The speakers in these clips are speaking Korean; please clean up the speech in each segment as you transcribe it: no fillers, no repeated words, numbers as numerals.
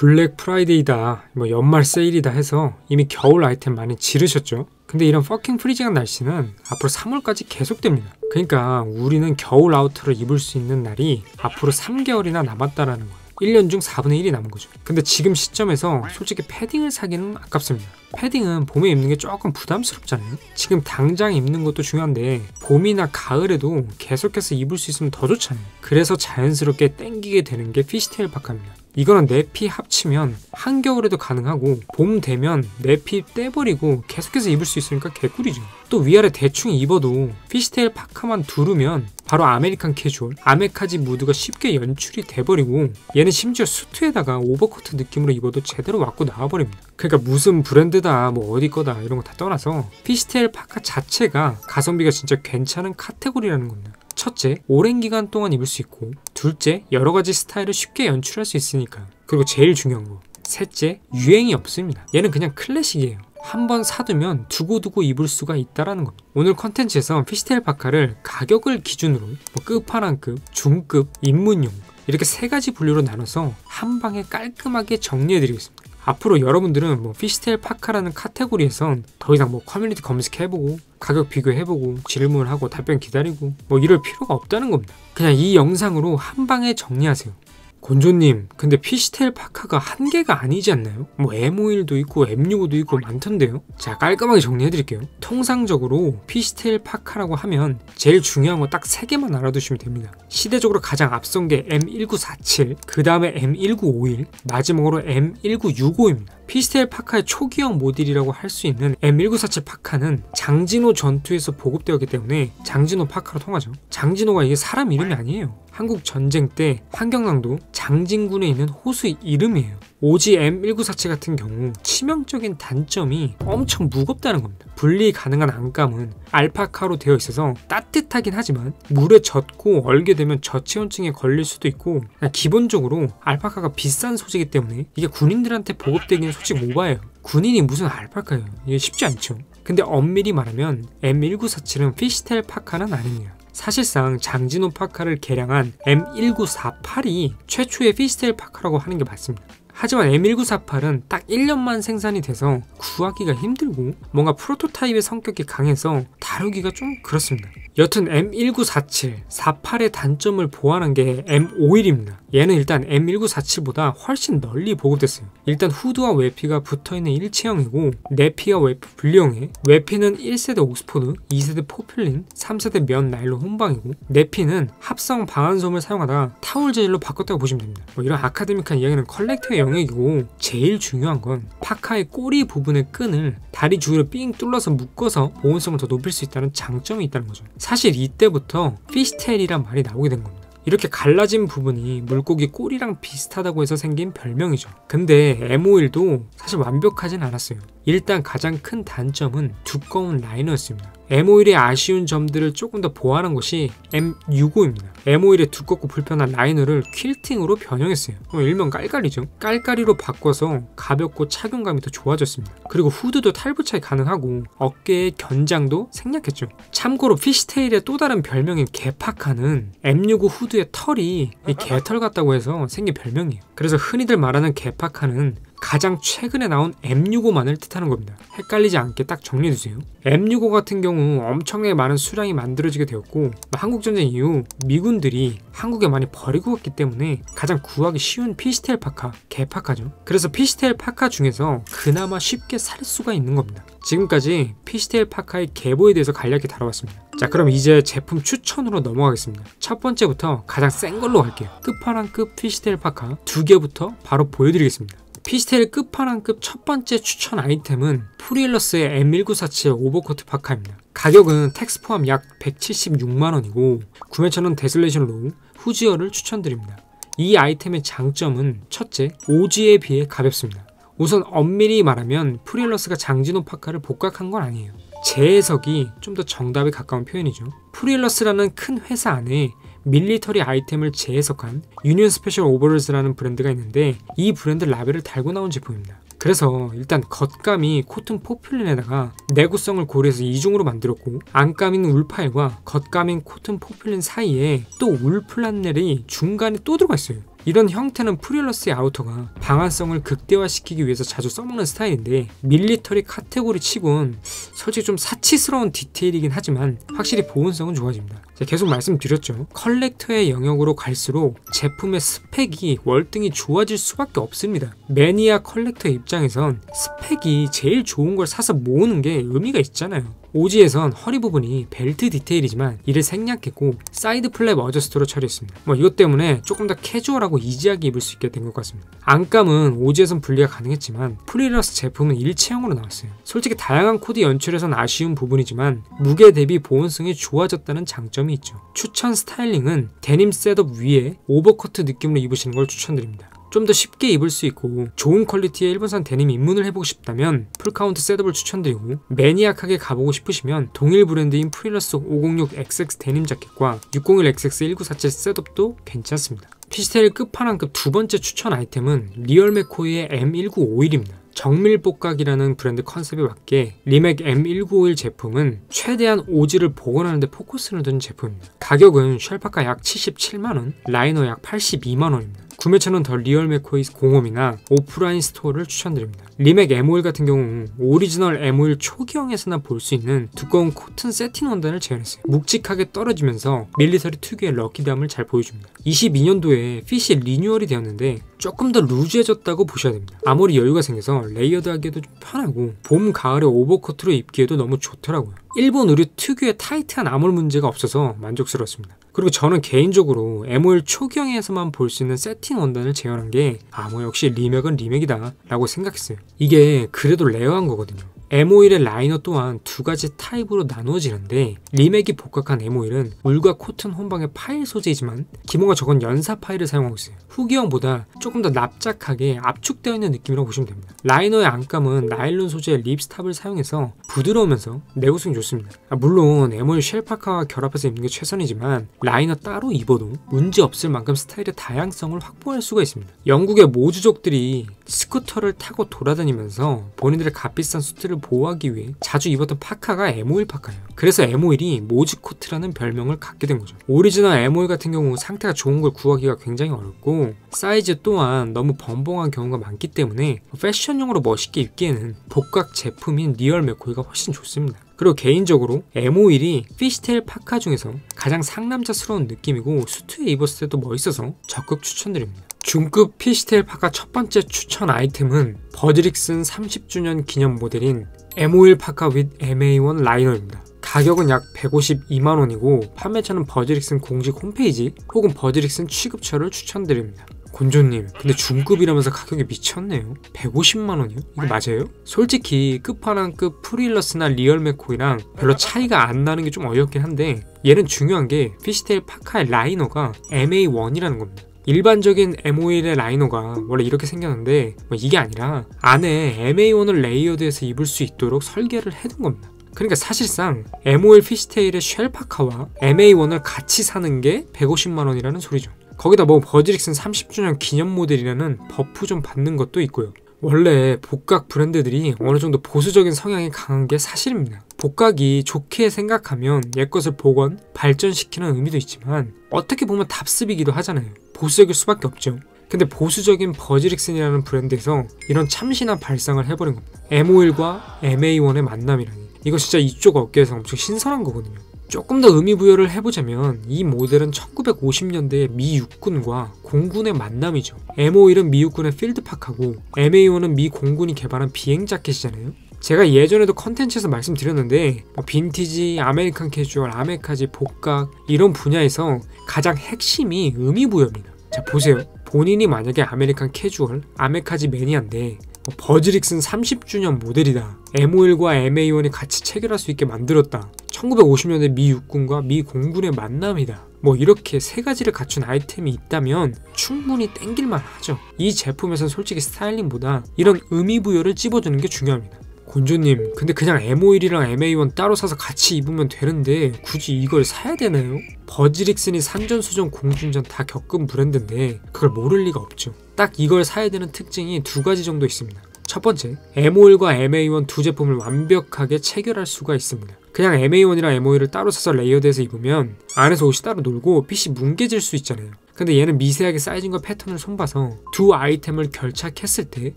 블랙 프라이데이다, 연말 세일이다 해서 이미 겨울 아이템 많이 지르셨죠? 근데 이런 퍼킹 프리징한 날씨는 앞으로 3월까지 계속됩니다. 그러니까 우리는 겨울 아우터를 입을 수 있는 날이 앞으로 3개월이나 남았다라는 거예요. 1년 중 4분의 1이 남은 거죠. 근데 지금 시점에서 솔직히 패딩을 사기는 아깝습니다. 패딩은 봄에 입는 게 조금 부담스럽잖아요. 지금 당장 입는 것도 중요한데 봄이나 가을에도 계속해서 입을 수 있으면 더 좋잖아요. 그래서 자연스럽게 땡기게 되는 게 피시테일 파카입니다. 이거는 내피 합치면 한겨울에도 가능하고 봄 되면 내피 떼버리고 계속해서 입을 수 있으니까 개꿀이죠. 또 위아래 대충 입어도 피시테일 파카만 두르면 바로 아메리칸 캐주얼, 아메카지 무드가 쉽게 연출이 돼버리고 얘는 심지어 수트에다가 오버코트 느낌으로 입어도 제대로 맞고 나와버립니다. 그러니까 무슨 브랜드다 어디 거다 이런 거 다 떠나서 피시테일 파카 자체가 가성비가 진짜 괜찮은 카테고리라는 겁니다. 첫째, 오랜 기간 동안 입을 수 있고, 둘째, 여러가지 스타일을 쉽게 연출할 수 있으니까. 그리고 제일 중요한 거, 셋째, 유행이 없습니다. 얘는 그냥 클래식이에요. 한번 사두면 두고두고 입을 수가 있다라는 겁니다. 오늘 컨텐츠에서 피시테일 파카를 가격을 기준으로 끝판왕급, 중급, 입문용 이렇게 3가지 분류로 나눠서 한 방에 깔끔하게 정리해드리겠습니다. 앞으로 여러분들은 피시테일 파카라는 카테고리에선 더 이상 커뮤니티 검색해보고 가격 비교해보고 질문하고 답변 기다리고 이럴 필요가 없다는 겁니다. 그냥 이 영상으로 한 방에 정리하세요. 곤조님, 근데 피시테일 파카가 한 개가 아니지 않나요? M51도 있고 M65도 있고 많던데요? 자, 깔끔하게 정리해드릴게요. 통상적으로 피시테일 파카라고 하면 제일 중요한 거 딱 3개만 알아두시면 됩니다. 시대적으로 가장 앞선 게 M1947, 그 다음에 M1951, 마지막으로 M1965입니다. 피시테일 파카의 초기형 모델이라고 할 수 있는 M1947 파카는 장진호 전투에서 보급되었기 때문에 장진호 파카로 통하죠. 장진호가 이게 사람 이름이 아니에요. 한국 전쟁 때 한경강도 장진군에 있는 호수 이름이에요. 오지 M1947 같은 경우 치명적인 단점이 엄청 무겁다는 겁니다. 분리 가능한 안감은 알파카로 되어 있어서 따뜻하긴 하지만 물에 젖고 얼게 되면 저체온증에 걸릴 수도 있고, 기본적으로 알파카가 비싼 소재이기 때문에 이게 군인들한테 보급되기는 솔직히 오바예요. 군인이 무슨 알파카예요. 이게 쉽지 않죠. 근데 엄밀히 말하면 M1947은 피시테일 파카는 아닙니다. 사실상 장진호 파카를 개량한 M1948이 최초의 피시테일 파카라고 하는 게 맞습니다. 하지만 M1948은 딱 1년만 생산이 돼서 구하기가 힘들고 뭔가 프로토타입의 성격이 강해서 다루기가 좀 그렇습니다. 여튼 M1947, 48의 단점을 보완한 게 M51입니다. 얘는 일단 M1947보다 훨씬 널리 보급됐어요. 일단 후드와 외피가 붙어있는 일체형이고 내피와 외피 분리형에 외피는 1세대 옥스포드, 2세대 포퓰린, 3세대 면 나일론 혼방이고 내피는 합성 방한솜을 사용하다가 타올 재질로 바꿨다고 보시면 됩니다. 이런 아카데믹한 이야기는 컬렉터의 영역이고 제일 중요한 건 파카의 꼬리 부분의 끈을 다리 주위로 삥 뚫러서 묶어서 보온성을 더 높일 수 있다는 장점이 있다는 거죠. 사실 이때부터 피시테일이란 말이 나오게 된 겁니다. 이렇게 갈라진 부분이 물고기 꼬리랑 비슷하다고 해서 생긴 별명이죠. 근데 M51도 사실 완벽하진 않았어요. 일단 가장 큰 단점은 두꺼운 라이너였습니다. M51의 아쉬운 점들을 조금 더 보완한 것이 M65입니다. M51의 두껍고 불편한 라이너를 퀼팅으로 변형했어요. 일명 깔깔이죠. 깔깔이로 바꿔서 가볍고 착용감이 더 좋아졌습니다. 그리고 후드도 탈부착이 가능하고 어깨의 견장도 생략했죠. 참고로 피시테일의 또 다른 별명인 개파카는 M65 후드의 털이 개털 같다고 해서 생긴 별명이에요. 그래서 흔히들 말하는 개파카는 가장 최근에 나온 M65만을 뜻하는 겁니다. 헷갈리지 않게 딱 정리해두세요. M65 같은 경우 엄청나게 많은 수량이 만들어지게 되었고 한국전쟁 이후 미군들이 한국에 많이 버리고 갔기 때문에 가장 구하기 쉬운 피시테일 파카, 개파카죠. 그래서 피시테일 파카 중에서 그나마 쉽게 살 수가 있는 겁니다. 지금까지 피시테일 파카의 계보에 대해서 간략히 다뤄봤습니다. 자, 그럼 이제 제품 추천으로 넘어가겠습니다. 첫 번째부터 가장 센 걸로 갈게요. 끝판왕급 피시테일 파카 2개부터 바로 보여드리겠습니다. 피시테일 끝판왕급 첫 번째 추천 아이템은 프리일러스의 M1947 오버코트 파카입니다. 가격은 텍스 포함 약 176만원이고 구매처는 데슬레이션 로우, 후지어를 추천드립니다. 이 아이템의 장점은 첫째, 오지에 비해 가볍습니다. 우선 엄밀히 말하면 프리일러스가 장진호 파카를 복각한 건 아니에요. 제 해석이 좀 더 정답에 가까운 표현이죠. 프리일러스라는 큰 회사 안에 밀리터리 아이템을 재해석한 유니언 스페셜 오버롤즈라는 브랜드가 있는데 이 브랜드 라벨을 달고 나온 제품입니다. 그래서 일단 겉감이 코튼 포퓰린에다가 내구성을 고려해서 이중으로 만들었고 안감인 울파일과 겉감인 코튼 포퓰린 사이에 또 울 플란넬이 중간에 또 들어가 있어요. 이런 형태는 프리러스의 아우터가 방한성을 극대화시키기 위해서 자주 써먹는 스타일인데 밀리터리 카테고리 치곤 솔직히 좀 사치스러운 디테일이긴 하지만 확실히 보온성은 좋아집니다. 제가 계속 말씀드렸죠. 컬렉터의 영역으로 갈수록 제품의 스펙이 월등히 좋아질 수밖에 없습니다. 매니아 컬렉터 입장에선 스펙이 제일 좋은 걸 사서 모으는 게 의미가 있잖아요. 오지에선 허리 부분이 벨트 디테일이지만 이를 생략했고 사이드 플랩 어저스트로 처리했습니다. 이것 때문에 조금 더 캐주얼하고 이지하게 입을 수 있게 된 것 같습니다. 안감은 오지에선 분리가 가능했지만 프리러스 제품은 일체형으로 나왔어요. 솔직히 다양한 코디 연출에선 아쉬운 부분이지만 무게 대비 보온성이 좋아졌다는 장점이 있죠. 추천 스타일링은 데님 셋업 위에 오버커트 느낌으로 입으시는 걸 추천드립니다. 좀 더 쉽게 입을 수 있고 좋은 퀄리티의 일본산 데님 입문을 해보고 싶다면 풀카운트 셋업을 추천드리고 매니악하게 가보고 싶으시면 동일 브랜드인 프리러스 506XX 데님 자켓과 601XX1947 셋업도 괜찮습니다. 피시테일 끝판왕급 두 번째 추천 아이템은 리얼 맥코이의 M1951입니다. 정밀복각이라는 브랜드 컨셉에 맞게 리맥 M1951 제품은 최대한 오지를 복원하는 데 포커스를 둔 제품입니다. 가격은 쉘파카 약 77만원, 라이너 약 82만원입니다. 구매처는 더 리얼 맥코이 공홈이나 오프라인 스토어를 추천드립니다. 리맥 M51 같은 경우 오리지널 M51 초기형에서나 볼 수 있는 두꺼운 코튼 세틴 원단을 재현했어요. 묵직하게 떨어지면서 밀리터리 특유의 럭키감을 잘 보여줍니다. 22년도에 핏이 리뉴얼이 되었는데 조금 더 루즈해졌다고 보셔야 됩니다. 아무리 여유가 생겨서 레이어드하기에도 좀 편하고 봄, 가을에 오버커트로 입기에도 너무 좋더라고요. 일본 의류 특유의 타이트한 암홀 문제가 없어서 만족스러웠습니다. 그리고 저는 개인적으로 M51 초기형에서만 볼 수 있는 세틴 원단을 재현한 게 역시 리맥은 리맥이다 라고 생각했어요. 이게 그래도 레어한 거거든요. M51의 라이너 또한 두 가지 타입으로 나누어지는데 리맥이 복각한 M51은 울과 코튼 혼방의 파일 소재이지만 기모가 적은 연사 파일을 사용하고 있어요. 후기형보다 조금 더 납작하게 압축되어 있는 느낌이라고 보시면 됩니다. 라이너의 안감은 나일론 소재의 립스탑을 사용해서 부드러우면서 내구성이 좋습니다. 물론 M51 쉘파카와 결합해서 입는 게 최선이지만 라이너 따로 입어도 문제없을 만큼 스타일의 다양성을 확보할 수가 있습니다. 영국의 모주족들이 스쿠터를 타고 돌아다니면서 본인들의 값비싼 수트를 보호하기 위해 자주 입었던 파카가 M51 파카예요. 그래서 M51이 모즈코트라는 별명을 갖게 된 거죠. 오리지널 M51 같은 경우 상태가 좋은 걸 구하기가 굉장히 어렵고 사이즈 또한 너무 벙벙한 경우가 많기 때문에 패션용으로 멋있게 입기에는 복각 제품인 리얼 맥코이가 훨씬 좋습니다. 그리고 개인적으로 M51이 피시테일 파카 중에서 가장 상남자스러운 느낌이고 수트에 입었을 때도 멋있어서 적극 추천드립니다. 중급 피시테일 파카 첫 번째 추천 아이템은 버즈릭슨 30주년 기념 모델인 M51 파카 with MA1 라이너입니다. 가격은 약 152만원이고 판매처는 버즈릭슨 공식 홈페이지 혹은 버즈릭슨 취급처를 추천드립니다. 곤조님, 근데 중급이라면서 가격이 미쳤네요. 150만원이요? 이거 맞아요? 솔직히 끝판왕급 프릴러스나 리얼 맥코이랑 별로 차이가 안 나는 게 좀 어이없긴 한데 얘는 중요한 게 피시테일 파카의 라이너가 MA1이라는 겁니다. 일반적인 M51의 라이너가 원래 이렇게 생겼는데 이게 아니라 안에 MA1을 레이어드해서 입을 수 있도록 설계를 해둔 겁니다. 그러니까 사실상 M51 피시테일의 쉘파카와 MA1을 같이 사는 게 150만원이라는 소리죠. 거기다 버즈릭슨 30주년 기념 모델이라는 버프 좀 받는 것도 있고요. 원래 복각 브랜드들이 어느 정도 보수적인 성향이 강한 게 사실입니다. 복각이 좋게 생각하면 옛것을 복원, 발전시키는 의미도 있지만 어떻게 보면 답습이기도 하잖아요. 보수적일 수밖에 없죠. 근데 보수적인 버즈릭슨이라는 브랜드에서 이런 참신한 발상을 해버린 겁니다. M51과 MA1의 만남이라니. 이거 진짜 이쪽 업계에서 엄청 신선한 거거든요. 조금 더 의미 부여를 해보자면 이 모델은 1950년대의 미 육군과 공군의 만남이죠. M51은 미 육군의 필드파카고 MA1은 미 공군이 개발한 비행 자켓이잖아요. 제가 예전에도 컨텐츠에서 말씀드렸는데 빈티지, 아메리칸 캐주얼, 아메카지, 복각 이런 분야에서 가장 핵심이 의미 부여입니다. 자 보세요. 본인이 만약에 아메리칸 캐주얼, 아메카지 매니아인데 버즈릭슨 30주년 모델이다. M51과 MA1이 같이 체결할 수 있게 만들었다. 1950년대 미 육군과 미 공군의 만남이다. 이렇게 세 가지를 갖춘 아이템이 있다면 충분히 땡길만 하죠. 이 제품에선 솔직히 스타일링보다 이런 의미 부여를 찝어주는 게 중요합니다. 곤조님, 근데 그냥 M51이랑 MA1 따로 사서 같이 입으면 되는데 굳이 이걸 사야 되나요? 버즈릭슨이 산전수전 공중전 다 겪은 브랜드인데 그걸 모를 리가 없죠. 딱 이걸 사야 되는 특징이 두 가지 정도 있습니다. 첫 번째, M51과 MA1 두 제품을 완벽하게 체결할 수가 있습니다. 그냥 MA1이랑 M51을 따로 사서 레이어드해서 입으면 안에서 옷이 따로 놀고 핏이 뭉개질 수 있잖아요. 근데 얘는 미세하게 사이징과 패턴을 손봐서 두 아이템을 결착했을 때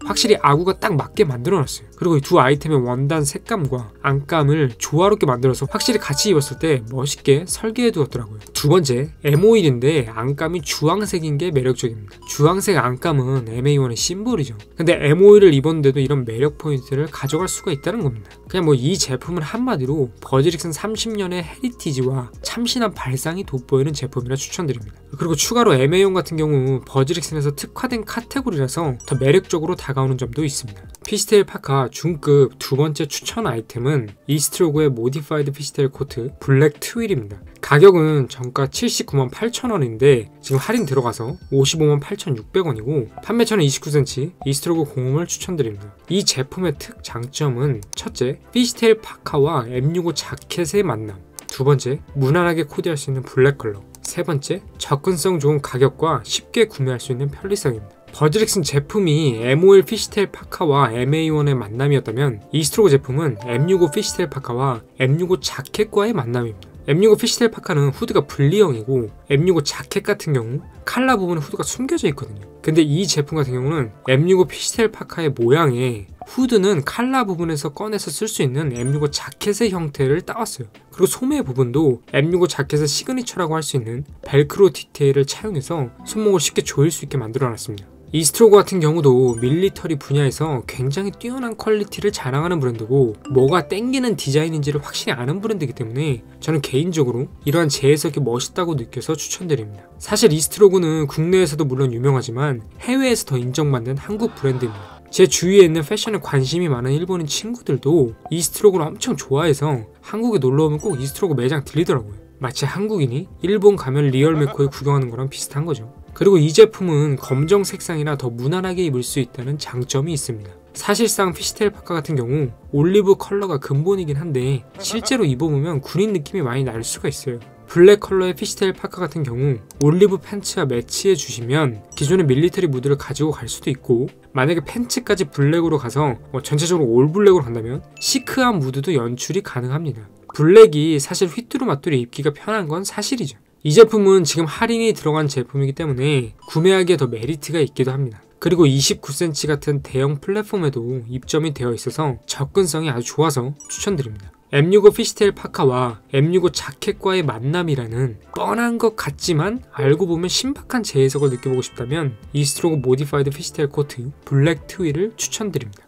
확실히 아구가 딱 맞게 만들어놨어요. 그리고 이 두 아이템의 원단 색감과 안감을 조화롭게 만들어서 확실히 같이 입었을 때 멋있게 설계해두었더라고요. 두 번째, M51인데 안감이 주황색인 게 매력적입니다. 주황색 안감은 MA1의 심볼이죠. 근데 M51을 입었는데도 이런 매력 포인트를 가져갈 수가 있다는 겁니다. 그냥 뭐 이 제품은 한마디로 버즈릭슨 30년의 헤리티지와 참신한 발상이 돋보이는 제품이라 추천드립니다. 그리고 추가로 MA1 같은 경우 버즈릭슨에서 특화된 카테고리라서 더 매력적으로 다가오는 점도 있습니다. 피시테일 파카 중급 두 번째 추천 아이템은 이스트로그의 모디파이드 피시테일 코트 블랙 트윌입니다. 가격은 정가 798,000원인데 지금 할인 들어가서 558,600원이고 판매처는 29cm 이스트로그 공홈을 추천드립니다. 이 제품의 특장점은 첫째, 피시테일 파카와 M65 자켓의 만남, 두 번째, 무난하게 코디할 수 있는 블랙 컬러, 세 번째, 접근성 좋은 가격과 쉽게 구매할 수 있는 편리성입니다. 버즈릭슨 제품이 M51 피시테일 파카와 MA1의 만남이었다면 이스트로그 제품은 M65 피시테일 파카와 M65 자켓과의 만남입니다. M65 피시테일 파카는 후드가 분리형이고 M65 자켓 같은 경우 칼라 부분에 후드가 숨겨져 있거든요. 근데 이 제품 같은 경우는 M65 피시테일 파카의 모양에 후드는 칼라 부분에서 꺼내서 쓸 수 있는 M65 자켓의 형태를 따왔어요. 그리고 소매 부분도 M65 자켓의 시그니처라고 할 수 있는 벨크로 디테일을 차용해서 손목을 쉽게 조일 수 있게 만들어놨습니다. 이스트로그 같은 경우도 밀리터리 분야에서 굉장히 뛰어난 퀄리티를 자랑하는 브랜드고 뭐가 땡기는 디자인인지를 확실히 아는 브랜드이기 때문에 저는 개인적으로 이러한 재해석이 멋있다고 느껴서 추천드립니다. 사실 이스트로그는 국내에서도 물론 유명하지만 해외에서 더 인정받는 한국 브랜드입니다. 제 주위에 있는 패션에 관심이 많은 일본인 친구들도 이스트로그를 엄청 좋아해서 한국에 놀러오면 꼭 이스트로그 매장 들리더라고요. 마치 한국인이 일본 가면 리얼 메코에 구경하는 거랑 비슷한 거죠. 그리고 이 제품은 검정 색상이라 더 무난하게 입을 수 있다는 장점이 있습니다. 사실상 피시테일 파카 같은 경우 올리브 컬러가 근본이긴 한데 실제로 입어보면 군인 느낌이 많이 날 수가 있어요. 블랙 컬러의 피시테일 파카 같은 경우 올리브 팬츠와 매치해 주시면 기존의 밀리터리 무드를 가지고 갈 수도 있고 만약에 팬츠까지 블랙으로 가서 전체적으로 올 블랙으로 간다면 시크한 무드도 연출이 가능합니다. 블랙이 사실 휘뚜루마뚜루 입기가 편한 건 사실이죠. 이 제품은 지금 할인이 들어간 제품이기 때문에 구매하기에 더 메리트가 있기도 합니다. 그리고 29cm 같은 대형 플랫폼에도 입점이 되어 있어서 접근성이 아주 좋아서 추천드립니다. M65 피시테일 파카와 M65 자켓과의 만남이라는 뻔한 것 같지만 알고 보면 신박한 재해석을 느껴보고 싶다면 이스트로그 모디파이드 피시테일 코트 블랙 트윌을 추천드립니다.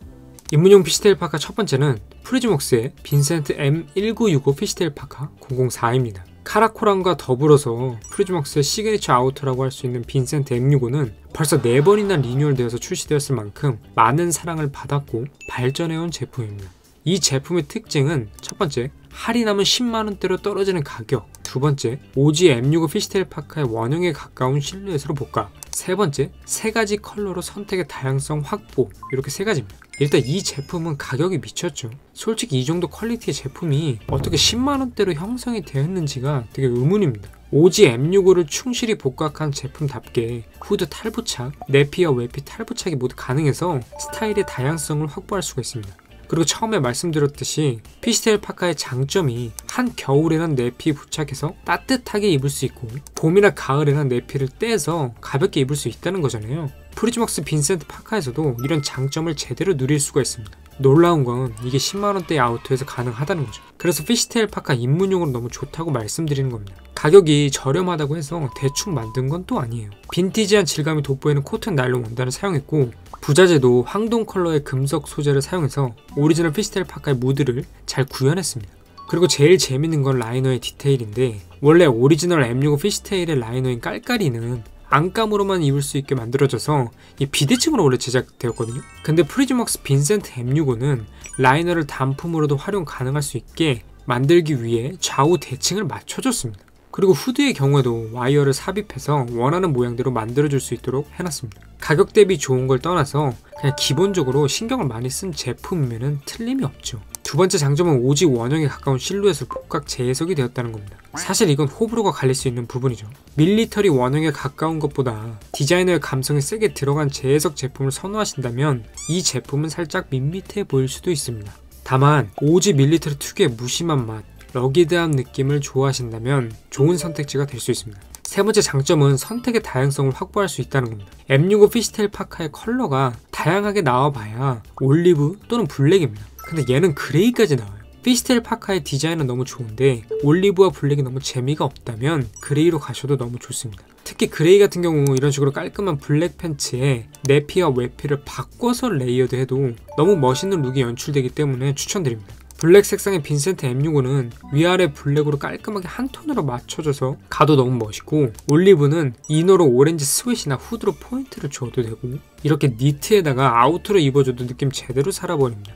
입문용 피시테일 파카 첫 번째는 프리즈웍스의 빈센트 M1965 피시테일 파카 004입니다. 카라코란과 더불어서 프리즈웍스의 시그니처 아우터라고 할 수 있는 빈센트 M65는 벌써 4번이나 리뉴얼되어서 출시되었을 만큼 많은 사랑을 받았고 발전해온 제품입니다. 이 제품의 특징은 첫 번째, 할인하면 10만원대로 떨어지는 가격, 두 번째, 오지 M65 피시테일 파카의 원형에 가까운 실루엣으로 복각, 세 번째, 세 가지 컬러로 선택의 다양성 확보, 이렇게 세 가지입니다. 일단 이 제품은 가격이 미쳤죠. 솔직히 이 정도 퀄리티의 제품이 어떻게 10만원대로 형성이 되었는지가 되게 의문입니다. 오지 M65를 충실히 복각한 제품답게 후드 탈부착, 내피와 외피 탈부착이 모두 가능해서 스타일의 다양성을 확보할 수가 있습니다. 그리고 처음에 말씀드렸듯이 피시테일 파카의 장점이 한겨울에는 내피 부착해서 따뜻하게 입을 수 있고 봄이나 가을에는 내피를 떼서 가볍게 입을 수 있다는 거잖아요. 프리즈웍스 빈센트 파카에서도 이런 장점을 제대로 누릴 수가 있습니다. 놀라운 건 이게 10만원대의 아우터에서 가능하다는 거죠. 그래서 피시테일 파카 입문용으로 너무 좋다고 말씀드리는 겁니다. 가격이 저렴하다고 해서 대충 만든 건 또 아니에요. 빈티지한 질감이 돋보이는 코튼 나일론 원단을 사용했고 부자재도 황동 컬러의 금속 소재를 사용해서 오리지널 피시테일 파카의 무드를 잘 구현했습니다. 그리고 제일 재밌는 건 라이너의 디테일인데 원래 오리지널 M65 피시테일의 라이너인 깔깔이는 안감으로만 입을 수 있게 만들어져서 이 비대칭으로 원래 제작되었거든요. 근데 프리즈웍스 빈센트 M65는 라이너를 단품으로도 활용 가능할 수 있게 만들기 위해 좌우 대칭을 맞춰줬습니다. 그리고 후드의 경우에도 와이어를 삽입해서 원하는 모양대로 만들어줄 수 있도록 해놨습니다. 가격 대비 좋은 걸 떠나서 그냥 기본적으로 신경을 많이 쓴 제품이면 틀림이 없죠. 두 번째 장점은 오지 원형에 가까운 실루엣을 복각 재해석이 되었다는 겁니다. 사실 이건 호불호가 갈릴 수 있는 부분이죠. 밀리터리 원형에 가까운 것보다 디자이너의 감성이 세게 들어간 재해석 제품을 선호하신다면 이 제품은 살짝 밋밋해 보일 수도 있습니다. 다만 오지 밀리터리 특유의 무심한 맛, 러기드한 느낌을 좋아하신다면 좋은 선택지가 될 수 있습니다. 세 번째 장점은 선택의 다양성을 확보할 수 있다는 겁니다. M65 피시테일 파카의 컬러가 다양하게 나와봐야 올리브 또는 블랙입니다. 근데 얘는 그레이까지 나와요. 피시테일 파카의 디자인은 너무 좋은데 올리브와 블랙이 너무 재미가 없다면 그레이로 가셔도 너무 좋습니다. 특히 그레이 같은 경우 이런 식으로 깔끔한 블랙 팬츠에 내피와 외피를 바꿔서 레이어드 해도 너무 멋있는 룩이 연출되기 때문에 추천드립니다. 블랙 색상의 빈센트 M65는 위아래 블랙으로 깔끔하게 한 톤으로 맞춰져서 가도 너무 멋있고, 올리브는 이너로 오렌지 스웨시나 후드로 포인트를 줘도 되고, 이렇게 니트에다가 아우터로 입어줘도 느낌 제대로 살아버립니다.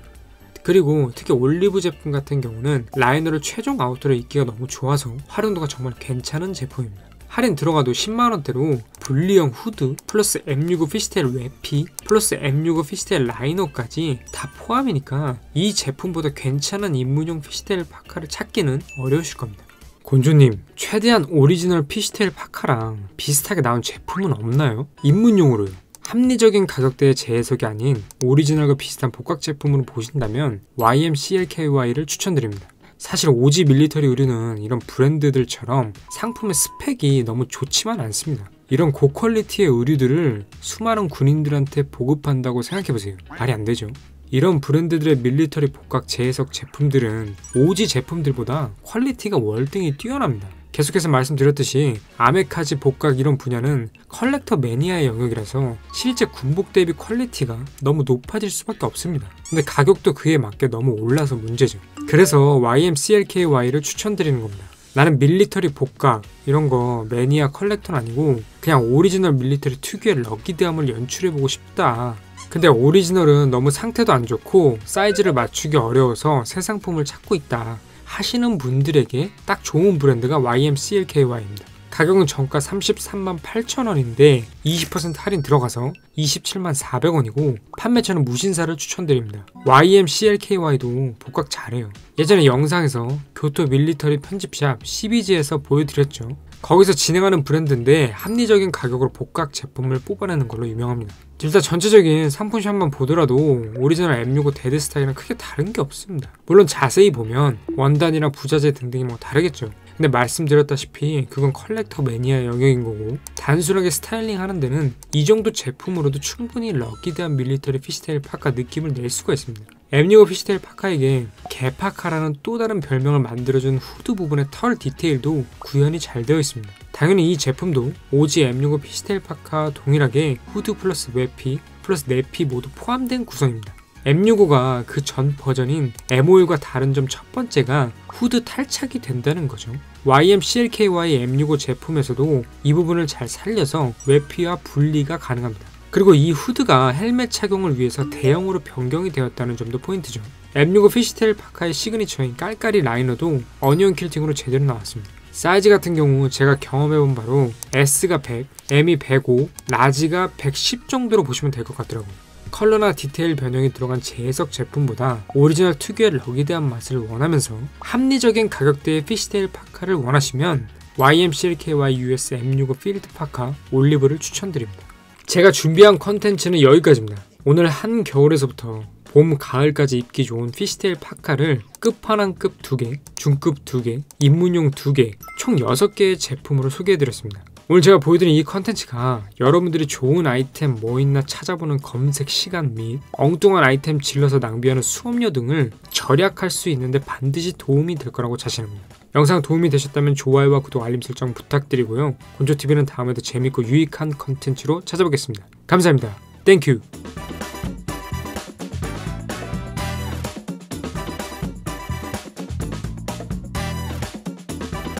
그리고 특히 올리브 제품 같은 경우는 라이너를 최종 아우터로 입기가 너무 좋아서 활용도가 정말 괜찮은 제품입니다. 할인 들어가도 10만원대로 분리형 후드 플러스 M65 피시테일 외피 플러스 M65 피시테일 라이너까지 다 포함이니까 이 제품보다 괜찮은 입문용 피시테일 파카를 찾기는 어려우실 겁니다. 곤조님, 최대한 오리지널 피시테일 파카랑 비슷하게 나온 제품은 없나요? 입문용으로요. 합리적인 가격대의 재해석이 아닌 오리지널과 비슷한 복각 제품으로 보신다면 YMCLKY를 추천드립니다. 사실 오지 밀리터리 의류는 이런 브랜드들처럼 상품의 스펙이 너무 좋지만 않습니다. 이런 고퀄리티의 의류들을 수많은 군인들한테 보급한다고 생각해보세요. 말이 안 되죠. 이런 브랜드들의 밀리터리 복각 재해석 제품들은 오지 제품들보다 퀄리티가 월등히 뛰어납니다. 계속해서 말씀드렸듯이 아메카지 복각 이런 분야는 컬렉터 매니아의 영역이라서 실제 군복 대비 퀄리티가 너무 높아질 수밖에 없습니다. 근데 가격도 그에 맞게 너무 올라서 문제죠. 그래서 YMCLKY를 추천드리는 겁니다. 나는 밀리터리 복각 이런 거 매니아 컬렉터는 아니고 그냥 오리지널 밀리터리 특유의 럭키드함을 연출해보고 싶다. 근데 오리지널은 너무 상태도 안 좋고 사이즈를 맞추기 어려워서 새 상품을 찾고 있다 하시는 분들에게 딱 좋은 브랜드가 YMCLKY입니다. 가격은 정가 33만 8천원인데 20% 할인 들어가서 27만 400원이고 판매처는 무신사를 추천드립니다. YMCLKY도 복각 잘해요. 예전에 영상에서 교토 밀리터리 편집샵 CBG에서 보여드렸죠. 거기서 진행하는 브랜드인데 합리적인 가격으로 복각 제품을 뽑아내는 걸로 유명합니다. 일단 전체적인 상품샷만 보더라도 오리지널 M65 데드 스타일은 크게 다른 게 없습니다. 물론 자세히 보면 원단이랑 부자재 등등이 뭐 다르겠죠. 근데 말씀드렸다시피 그건 컬렉터 매니아의 영역인 거고, 단순하게 스타일링 하는 데는 이 정도 제품으로도 충분히 럭키드한 밀리터리 피시테일 파카 느낌을 낼 수가 있습니다. M65 피시테일 파카에게 개파카라는 또 다른 별명을 만들어준 후드 부분의 털 디테일도 구현이 잘 되어 있습니다. 당연히 이 제품도 오지 M65 피시테일 파카 동일하게 후드 플러스 외피 플러스 내피 모두 포함된 구성입니다. M65가 그 전 버전인 M51과 다른 점 첫 번째가 후드 탈착이 된다는 거죠. YMCLKY M65 제품에서도 이 부분을 잘 살려서 외피와 분리가 가능합니다. 그리고 이 후드가 헬멧 착용을 위해서 대형으로 변경이 되었다는 점도 포인트죠. M65 피시테일 파카의 시그니처인 깔깔이 라이너도 어니언 킬팅으로 제대로 나왔습니다. 사이즈 같은 경우 제가 경험해본 바로 S가 100, M이 105, 라지가 110 정도로 보시면 될 것 같더라고요. 컬러나 디테일 변형이 들어간 재해석 제품보다 오리지널 특유의 럭키드한 맛을 원하면서 합리적인 가격대의 피시테일 파카를 원하시면 YMCLKY US M65 필드 파카 올리브를 추천드립니다. 제가 준비한 컨텐츠는 여기까지입니다. 오늘 한겨울에서부터 봄, 가을까지 입기 좋은 피시테일 파카를 끝판왕급 2개, 중급 2개, 입문용 2개, 총 6개의 제품으로 소개해드렸습니다. 오늘 제가 보여드린 이 컨텐츠가 여러분들이 좋은 아이템 뭐 있나 찾아보는 검색 시간 및 엉뚱한 아이템 질러서 낭비하는 수업료 등을 절약할 수 있는데 반드시 도움이 될 거라고 자신합니다. 영상 도움이 되셨다면 좋아요와 구독, 알림 설정 부탁드리고요. 곤조TV는 다음에도 재밌고 유익한 컨텐츠로 찾아보겠습니다. 감사합니다. 땡큐.